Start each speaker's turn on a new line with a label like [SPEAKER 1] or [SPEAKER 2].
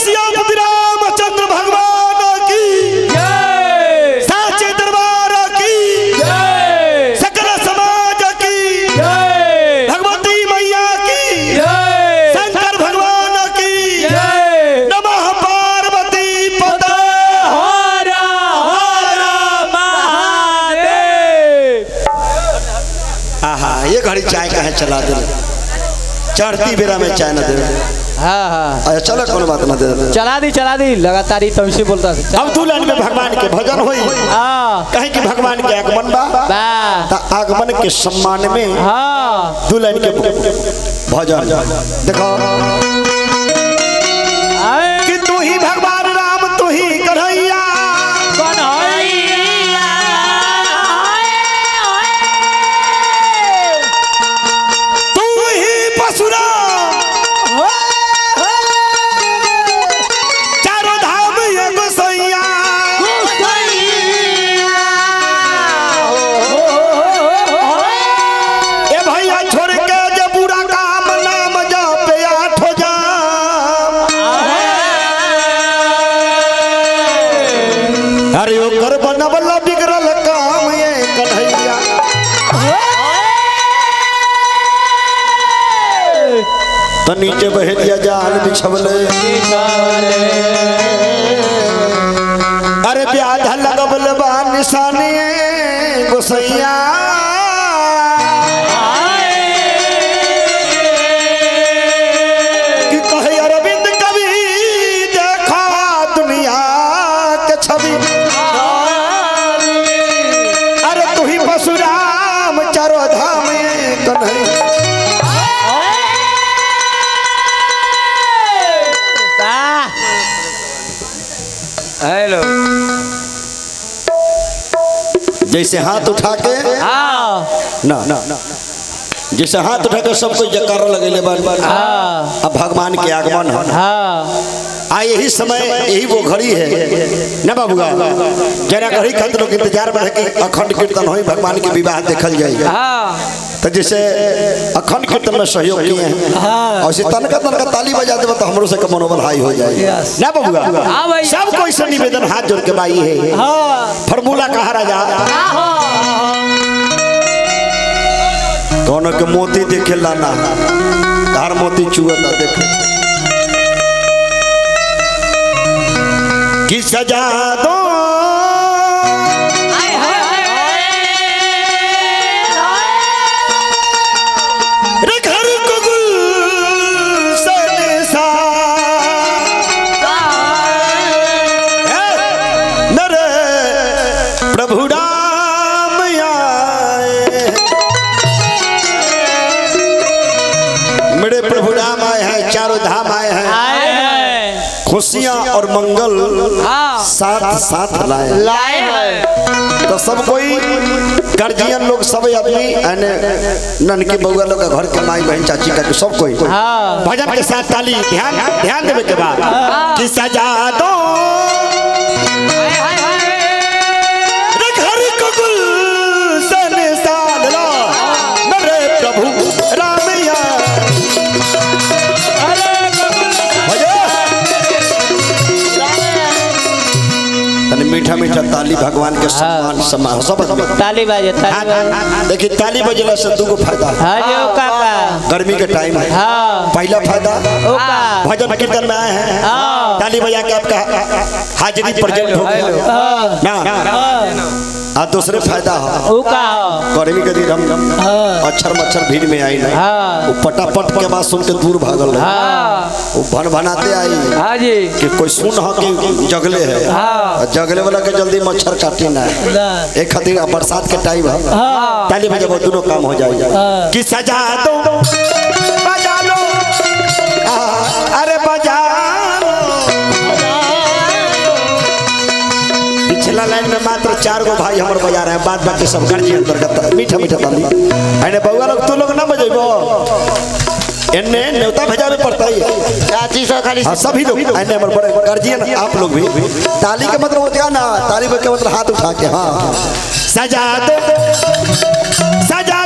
[SPEAKER 1] सियापति रामचंद्र भगवान की जय, साचे दरबार की जय, सकल समाज की जय, भगवती मैया की जय, शंकर भगवान की जय, नमः पार्वती पते हर हर महादेव। आहा, ये घड़ी चाय का है चला दे, चढ़ती बेरा में चाय न दे।
[SPEAKER 2] हाँ हाँ
[SPEAKER 1] अच्छा चलो कोनो बात न दे,
[SPEAKER 2] चला दी लगातार ही तमसी बोलता
[SPEAKER 1] अब दुल्हन में भगवान के भजन होई। कहे कि भगवान के आगमन बा ता आगमन के सम्मान में
[SPEAKER 2] हाँ
[SPEAKER 1] दुल्हन के भजन देखो कि तू ही भगवान राम तू ही कन्हैया तू ही परशुराम चारों धाम ये गोसैया ए भैया छोड़ के जे बुरा काम नाम जपे आठ हो जाम अरे ओकर बनवला बिगड़ल काम ये कन्हैया तो नीचे बहेलिया जाल बिछवले अरे ब्याध लगबल बा निशानी गोसैया कि कहे अरविंद कवि देखा दुनिया के छवि अरे तू ही परशुराम चारों धाम कन्हैया
[SPEAKER 2] हेलो
[SPEAKER 1] जैसे हाथ उठा के ना जैसे हाथ उठा के सबको जयकारा लगेले बार अब भगवान के आगमन है आ यही समय यही वो घड़ी है ना बाबूगा जरा घड़ी खत लोग इंतजार में है कि अखंड कीर्तन हो भगवान के विवाह देखल जाएगा तो जैसे अखंड कीर्तन में सहयोग किए हैं और तनका ताली बजा देव तो हमरो से मनोबल हाई हो जाएगा ना बाबूगा सब कोई से निवेदन हाथ जोड़ के बाई है फॉर्मूला कहा राजा कौन के मोती देखे लाना तार मोती चुअता देखे कि सजा दो रे घर को गुलशन सा नरे प्रभु राम आए मेरे प्रभु राम आए हैं चारों धाम आए हैं खुशियां और मंगल साथ साथ लाए हैं तो सब कोई गार्जियन लोग सब आदमी ननकी बउआ लोग घर के माई बहन चाची का सब कोई भजन के साथ ताली ध्यान देवे के बाद कि सजा दो रे घर को गुलशन सा मेरे प्रभु राम मीठा मीठा ताली भगवान के सम्मान सम्मान सब
[SPEAKER 2] ताली बाजे
[SPEAKER 1] देखिए ताली बजला से दो फायदा गर्मी के टाइम है पहला फायदा भजन कीर्तन में आए हैं ताली बजा के आपका हाजिरी प्रेजेंट हो गया ना आ दूसरे फायदा हो गर्मी के दिन हम अक्षर मच्छर भीड़ में आई नहीं वो पटापट के बाद सुन के दूर भागल वो भन भनाते आई कि कोई सुन हो कि जगले है जगले वाला के जल्दी मच्छर काटे ना एक खातिर बरसात के टाइम है ताली बजा दोनों काम हो जाएगा कि सजा दो बजा लो अरे बजा लो पिछला लाइन में मात्र 4 गो भाई हमर बजा रहे हैं बाद बाकी सब गर्जी अंतर्गत मीठा मीठा ताली अरे बउआ लोग तू लोग ना बजेबो इन्ने न्योता भेजावे पड़ता है चाची से खाली सभी लोग इन्ने हमर बड़े गार्जियन आप लोग भी ताली का मतलब होता है ना ताली के मतलब हाथ उठा के हां सजा दो सजा